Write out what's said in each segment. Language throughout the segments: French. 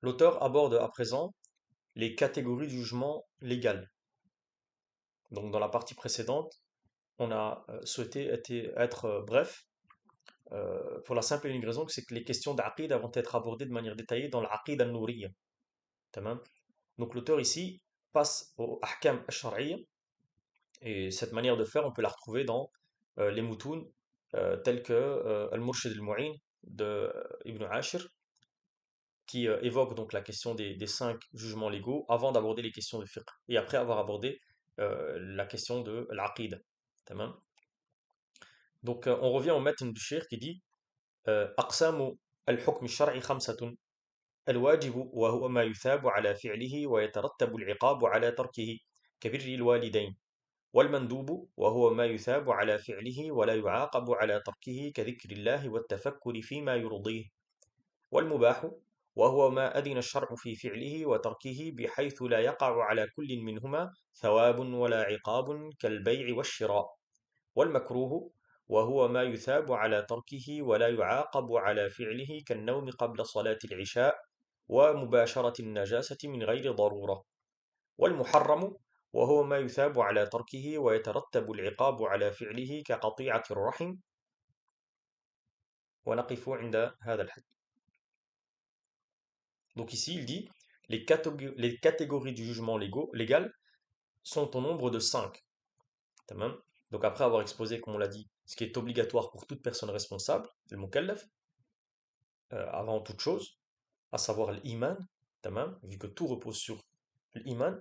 L'auteur aborde à présent les catégories du jugement légal. Donc dans la partie précédente, on a souhaité être bref, pour la simple et unique raison que c'est que les questions d'aqid vont être abordées de manière détaillée dans l'aqid al-nouriyya. Tamam. Donc l'auteur ici passe au ahkam al-shar'iyya, et cette manière de faire, on peut la retrouver dans les moutoun tels que Al-Murshid al-Mu'in de Ibn Ashir, qui évoque donc la question des cinq jugements légaux avant d'aborder les questions de fiqh, et après avoir abordé la question de l'aqid. Tamam. Donc on revient au maître du shir qui dit أقسام الحكم الشرعي خمسة: الواجب وهو ما يثاب على فعله ويترتب العقاب على تركه كبر الوالدين، والمندوب وهو ما يثاب على فعله ولا يعاقب على تركه كذكر الله والتفكر فيما يرضيه، والمباح وهو ما أذن الشرع في فعله وتركه بحيث لا يقع على كل منهما ثواب ولا عقاب كالبيع والشراء، والمكروه وهو ما يثاب على تركه ولا يعاقب على فعله كالنوم قبل صلاة العشاء ومباشرة النجاسة من غير ضرورة، والمحرم وهو ما يثاب على تركه ويترتب العقاب على فعله كقطيعة الرحم. ونقف عند هذا الحد. Donc ici il dit les catégories du jugement légal sont au nombre de 5. Tamam. Donc après avoir exposé, comme on l'a dit, ce qui est obligatoire pour toute personne responsable, le mukallaf, avant toute chose, à savoir l'iman, tamam, vu que tout repose sur l'iman,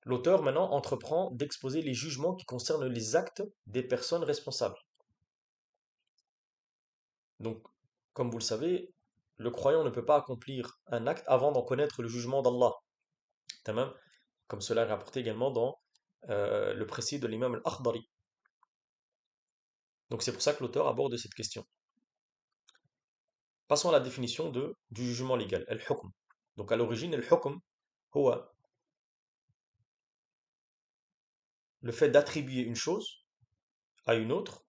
l'auteur maintenant entreprend d'exposer les jugements qui concernent les actes des personnes responsables. Donc, comme vous le savez, le croyant ne peut pas accomplir un acte avant d'en connaître le jugement d'Allah. Tamam. Comme cela est rapporté également dans le précis de l'imam al-Akhdari. Donc c'est pour ça que l'auteur aborde cette question. Passons à la définition du jugement légal, al-hukm. Donc à l'origine, al-hukm, huwa, le fait d'attribuer une chose à une autre,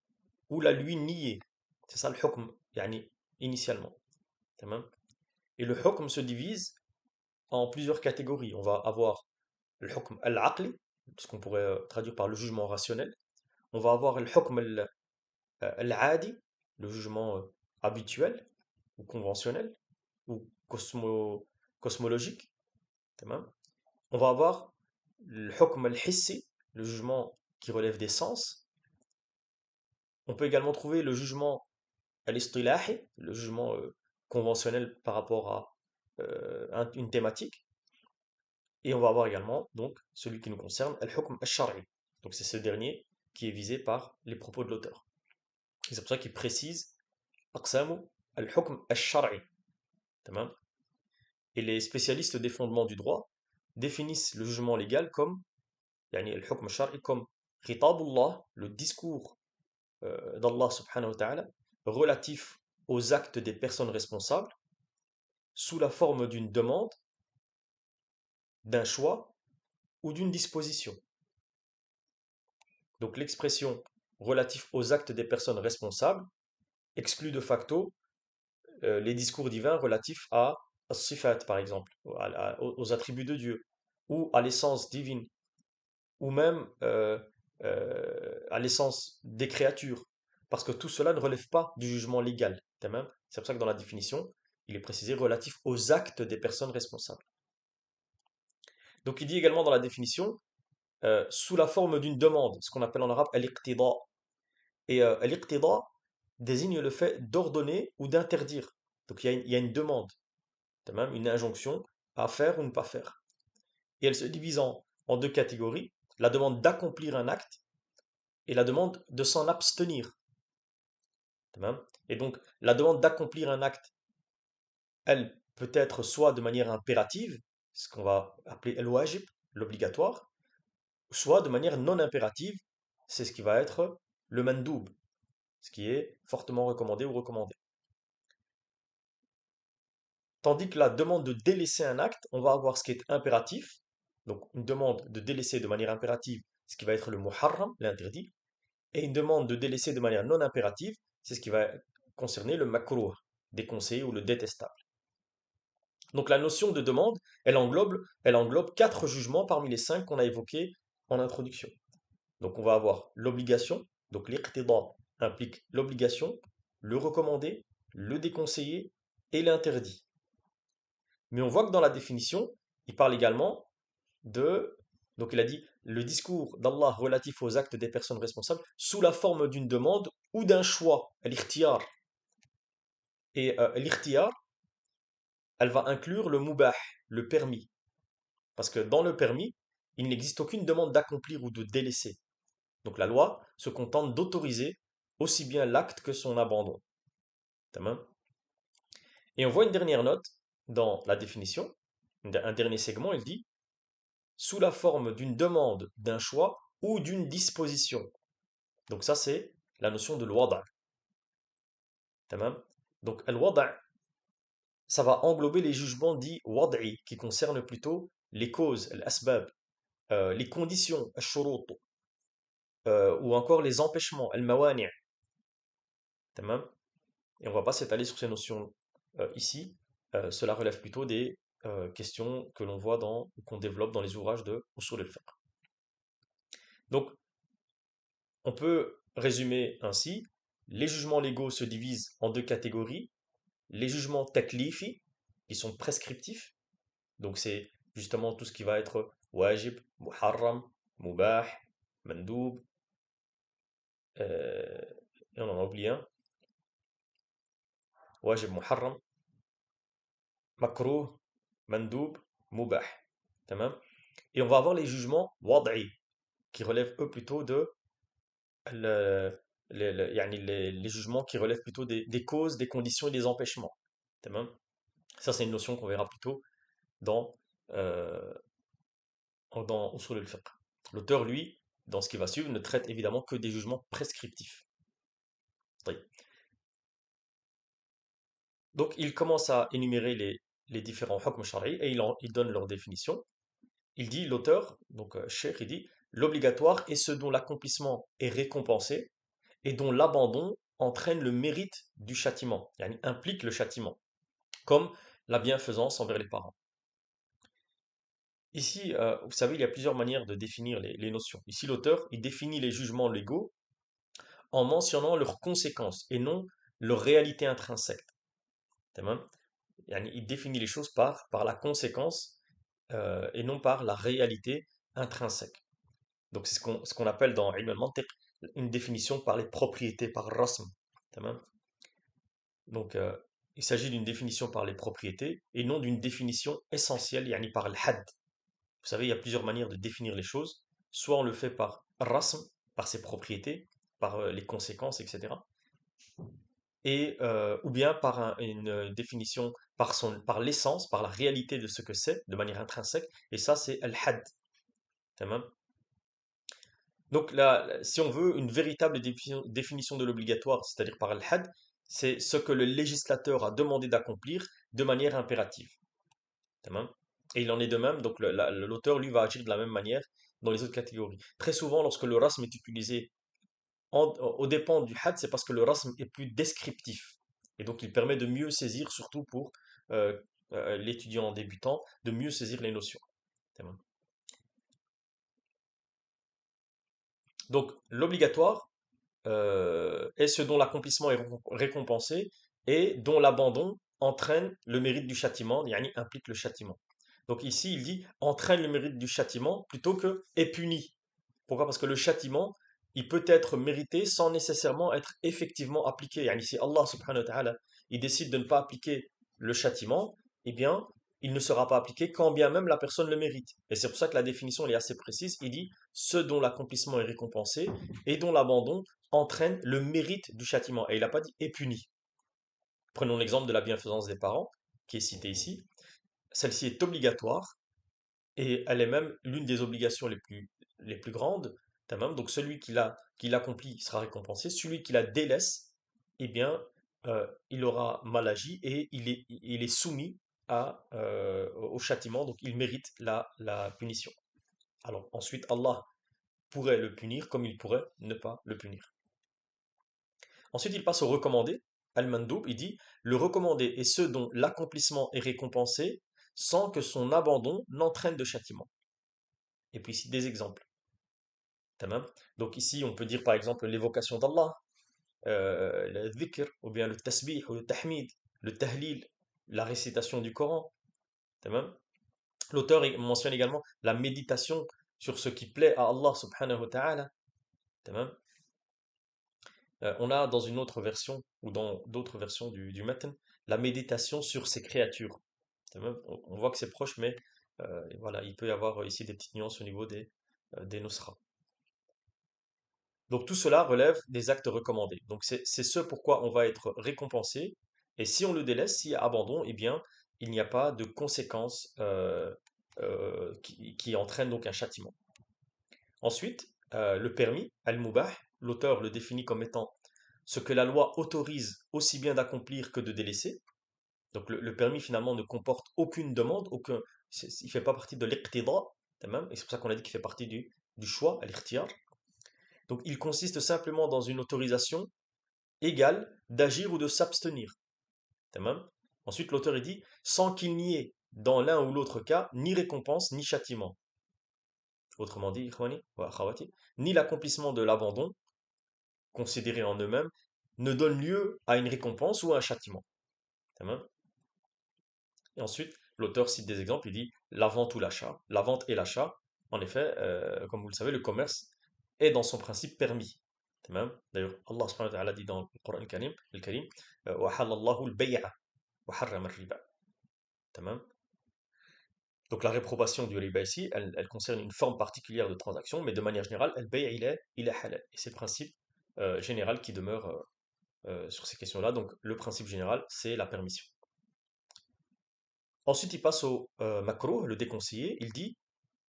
ou la lui nier. C'est ça le hukm, yani, initialement. Tamam. Et le hukm se divise en plusieurs catégories. On va avoir le hukm al-aqli, ce qu'on pourrait traduire par le jugement rationnel. On va avoir le hukm al-adi, le jugement habituel ou conventionnel ou cosmologique. Tamam. On va avoir le hukm al-hissi, le jugement qui relève des sens. On peut également trouver le jugement al-istilahi, le jugement conventionnel par rapport à une thématique. Et on va avoir également donc celui qui nous concerne, al-hukm al-shar'i. Donc c'est ce dernier qui est visé par les propos de l'auteur. Et c'est pour ça qu'il précise aqsamu al-hukm al-shar'i. Tamam. Et les spécialistes des fondements du droit définissent le jugement légal comme yani al-hukm al-shar'i comme khitabullah, le discours d'Allah subhanahu wa ta'ala relatif aux actes des personnes responsables sous la forme d'une demande, d'un choix ou d'une disposition. Donc l'expression relatif aux actes des personnes responsables exclut de facto les discours divins relatifs à sifat par exemple, aux attributs de Dieu, ou à l'essence divine, ou même à l'essence des créatures, parce que tout cela ne relève pas du jugement légal. C'est pour ça que dans la définition, il est précisé relatif aux actes des personnes responsables. Donc il dit également dans la définition, sous la forme d'une demande, ce qu'on appelle en arabe al-iqtida. Et al-iqtida désigne le fait d'ordonner ou d'interdire. Donc il y a une demande, même une injonction à faire ou ne pas faire. Et elle se divise en deux catégories, la demande d'accomplir un acte et la demande de s'en abstenir. Et donc la demande d'accomplir un acte, elle peut être soit de manière impérative, ce qu'on va appeler al-wajib, l'obligatoire, soit de manière non impérative, c'est ce qui va être le mandoub, ce qui est fortement recommandé ou recommandé. Tandis que la demande de délaisser un acte, on va avoir ce qui est impératif, donc une demande de délaisser de manière impérative, ce qui va être le muharram, l'interdit, et une demande de délaisser de manière non impérative, c'est ce qui va concerner le makruh, déconseillé ou le détestable. Donc la notion de demande, elle englobe quatre jugements parmi les cinq qu'on a évoqués en introduction. Donc on va avoir l'obligation, donc l'iqtida implique l'obligation, le recommandé, le déconseillé et l'interdit. Mais on voit que dans la définition, il parle également de, donc il a dit, le discours d'Allah relatif aux actes des personnes responsables sous la forme d'une demande ou d'un choix, l'ikhtiyar. Et l'ikhtiyar, elle va inclure le mubah, le permis. Parce que dans le permis, il n'existe aucune demande d'accomplir ou de délaisser. Donc la loi se contente d'autoriser aussi bien l'acte que son abandon. Tamam. Et on voit une dernière note dans la définition, un dernier segment, il dit sous la forme d'une demande, d'un choix ou d'une disposition. Donc ça c'est la notion de l'wada'. Tamam. Donc al-wada', ça va englober les jugements dits wad'i qui concernent plutôt les causes, l'asbab, les conditions, al-shurut, ou encore les empêchements, al-mawani'. Tamam. Et on ne va pas s'étaler sur ces notions ici. Cela relève plutôt des questions que l'on voit qu'on développe dans les ouvrages de Usul al-Fiqh. Donc, on peut résumer ainsi, les jugements légaux se divisent en deux catégories. Les jugements taklifi, qui sont prescriptifs, donc c'est justement tout ce qui va être wajib, muharram, mubah, mandoub, euh, et on en a oublié un, wajib, muharram, makruh, mandoub, mubah. Tamam. Et on va avoir les jugements wad'i, qui relèvent eux plutôt de yani les jugements qui relèvent plutôt des causes, des conditions et des empêchements. Tamam. Ça, c'est une notion qu'on verra plutôt dans, euh, dans Usul al-Fiqh. L'auteur, lui, dans ce qui va suivre, ne traite évidemment que des jugements prescriptifs. Donc, il commence à énumérer les différents hukm shari et il donne leur définition. Il dit, l'auteur, donc Cheikh, il dit, l'obligatoire est ce dont l'accomplissement est récompensé et dont l'abandon entraîne le mérite du châtiment, yani implique le châtiment, comme la bienfaisance envers les parents. Ici, vous savez, il y a plusieurs manières de définir les notions. Ici, l'auteur, il définit les jugements légaux en mentionnant leurs conséquences et non leur réalité intrinsèque. Tamam. Yani, il définit les choses par la conséquence et non par la réalité intrinsèque. Donc c'est ce qu'on appelle dans Ilm al-Mantiq une définition par les propriétés, par rasm. Tamam. Donc il s'agit d'une définition par les propriétés et non d'une définition essentielle, yani par le had. Vous savez, il y a plusieurs manières de définir les choses. Soit on le fait par rasm, par ses propriétés, par les conséquences, etc. Et, ou bien par une définition par l'essence, par la réalité de ce que c'est, de manière intrinsèque. Et ça, c'est al-had. Tamam. Donc là, si on veut une véritable définition de l'obligatoire, c'est-à-dire par al-had, c'est ce que le législateur a demandé d'accomplir de manière impérative. Tamam. Et il en est de même, donc l'auteur, lui, va agir de la même manière dans les autres catégories. Très souvent, lorsque le rasm est utilisé aux dépens du had, c'est parce que le rasm est plus descriptif. Et donc, il permet de mieux saisir, surtout pour euh, l'étudiant débutant, de mieux saisir les notions. Tamam. Donc, l'obligatoire est ce dont l'accomplissement est récompensé et dont l'abandon entraîne le mérite du châtiment, yani implique le châtiment. Donc ici, il dit entraîne le mérite du châtiment plutôt que est puni. Pourquoi? Parce que le châtiment, il peut être mérité sans nécessairement être effectivement appliqué. Yani si Allah subhanahu wa ta'ala, il décide de ne pas appliquer le châtiment, eh bien, il ne sera pas appliqué quand bien même la personne le mérite. Et c'est pour ça que la définition elle est assez précise. Il dit ce dont l'accomplissement est récompensé et dont l'abandon entraîne le mérite du châtiment. Et il n'a pas dit est puni. Prenons l'exemple de la bienfaisance des parents, qui est cité ici. Celle-ci est obligatoire et elle est même l'une des obligations les plus grandes. Tamam. Donc celui qui l'accomplit sera récompensé. Celui qui la délaisse, eh bien, il aura mal agi et il est soumis au châtiment. Donc il mérite la punition. Alors ensuite, Allah pourrait le punir comme il pourrait ne pas le punir. Ensuite, il passe au recommandé. Al-Mandoub, il dit le recommandé est ce dont l'accomplissement est récompensé sans que son abandon n'entraîne de châtiment. Et puis ici des exemples. Tamam. Donc ici, on peut dire par exemple l'évocation d'Allah, le dhikr, ou bien le tasbih, ou le tahmid, le tahlil, la récitation du Coran. Tamam. L'auteur mentionne également la méditation sur ce qui plaît à Allah subhanahu wa ta'ala. Tamam. On a dans une autre version, ou dans d'autres versions du Matn, la méditation sur ses créatures. Tamam. On voit que c'est proche, mais voilà, il peut y avoir ici des petites nuances au niveau des nusra. Donc tout cela relève des actes recommandés. Donc c'est ce pourquoi on va être récompensé. Et si on le délaisse, s'il y a abandon, eh bien, il n'y a pas de conséquences qui entraînent donc un châtiment. Ensuite, le permis, al-mubah, l'auteur le définit comme étant ce que la loi autorise aussi bien d'accomplir que de délaisser. Donc le permis finalement ne comporte aucune demande, il ne fait pas partie de l'iqtida, et c'est pour ça qu'on a dit qu'il fait partie du choix, al-ikhtiyar. Donc il consiste simplement dans une autorisation égale d'agir ou de s'abstenir. Tamam. Ensuite, l'auteur il dit sans qu'il n'y ait dans l'un ou l'autre cas ni récompense ni châtiment. Autrement dit, ikhwani wa akhawati, ni l'accomplissement de l'abandon, considéré en eux-mêmes, ne donne lieu à une récompense ou à un châtiment. Tamam. Et ensuite, l'auteur cite des exemples, il dit la vente ou l'achat. La vente et l'achat, en effet, comme vous le savez, le commerce est dans son principe permis. Tamam. D'ailleurs, Allah subhanahu wa ta'ala dit dans le Coran le Karim, وَحَلَّ اللَّهُ الْبَيْعَ وَحَرَّمَ الرِّبَا. Tamam. Donc la réprobation du riba ici, elle concerne une forme particulière de transaction, mais de manière générale, el-bay' il est halal. Et c'est le principe général qui demeure sur ces questions-là. Donc le principe général, c'est la permission. Ensuite, il passe au makruh, le déconseillé. Il dit,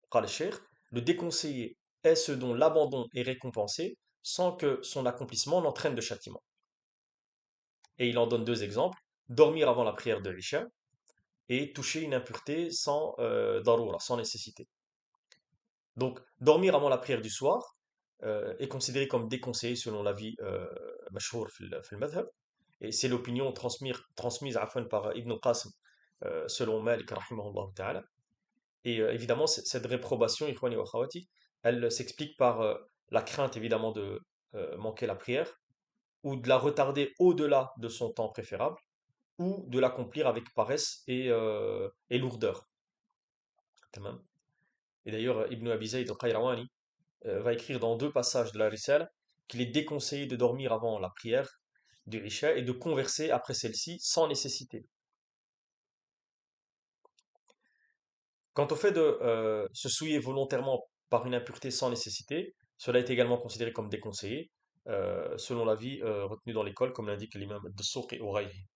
qal shaykh, le déconseillé est ce dont l'abandon est récompensé sans que son accomplissement n'entraîne de châtiment. Et il en donne deux exemples. Dormir avant la prière de l'Isha et toucher une impureté sans daroura, sans nécessité. Donc, dormir avant la prière du soir est considéré comme déconseillé selon l'avis mashhour fil madhab. Et c'est l'opinion transmise par Ibn Qasim selon Malik rahimahullah ta'ala. Et évidemment, cette réprobation, ikhwani wa akhawati, elle s'explique par la crainte évidemment de manquer la prière, ou de la retarder au-delà de son temps préférable, ou de l'accomplir avec paresse et lourdeur. Tamam. Et d'ailleurs, Ibn Abi Zayd al-Qayrawani va écrire dans deux passages de la Risale qu'il est déconseillé de dormir avant la prière du Isha et de converser après celle-ci sans nécessité. Quant au fait de se souiller volontairement par une impureté sans nécessité, cela est également considéré comme déconseillé, selon l'avis retenu dans l'école, comme l'indique l'imam Dessouq et Ouraïhi.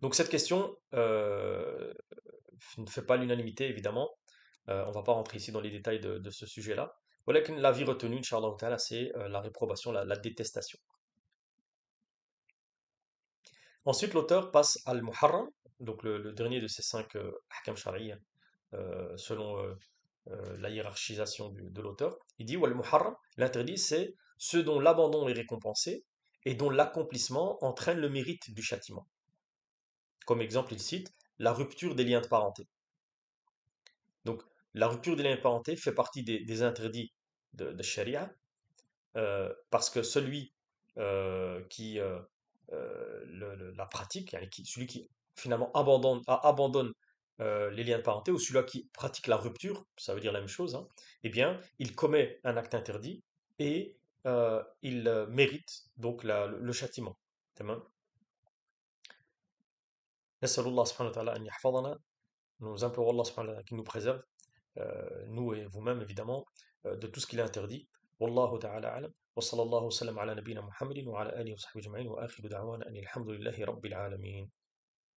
Donc cette question ne fait pas l'unanimité, évidemment. On ne va pas rentrer ici dans les détails de ce sujet-là. Voilà que l'avis retenu, Inch'Allah ta'ala, c'est la réprobation, la détestation. Ensuite, l'auteur passe al muharram, donc le dernier de ces cinq ahkam shari'iyya, selon la hiérarchisation de l'auteur. Il dit, wal muharram, l'interdit, c'est ce dont l'abandon est récompensé et dont l'accomplissement entraîne le mérite du châtiment. Comme exemple, il cite la rupture des liens de parenté. Donc, la rupture des liens de parenté fait partie des interdits de sharia, parce que celui qui la pratique, celui qui finalement abandonne les liens de parenté, ou celui qui pratique la rupture, ça veut dire la même chose, hein, eh bien, il commet un acte interdit et il mérite donc le châtiment. Tamam. Nas'alullah subhanahu wa ta'ala an yahfadana. Nous implorons Allah subhanahu wa ta'ala qu'il nous préserve, nous et vous-même évidemment, de tout ce qu'il a interdit. Wallahu ta'ala alam. Wa sallallahu sallam ala nabina Muhammadin wa ala alihi wa sahbihi ajma'in wa akhiru da'wana anil hamdulillahi rabbil alamin.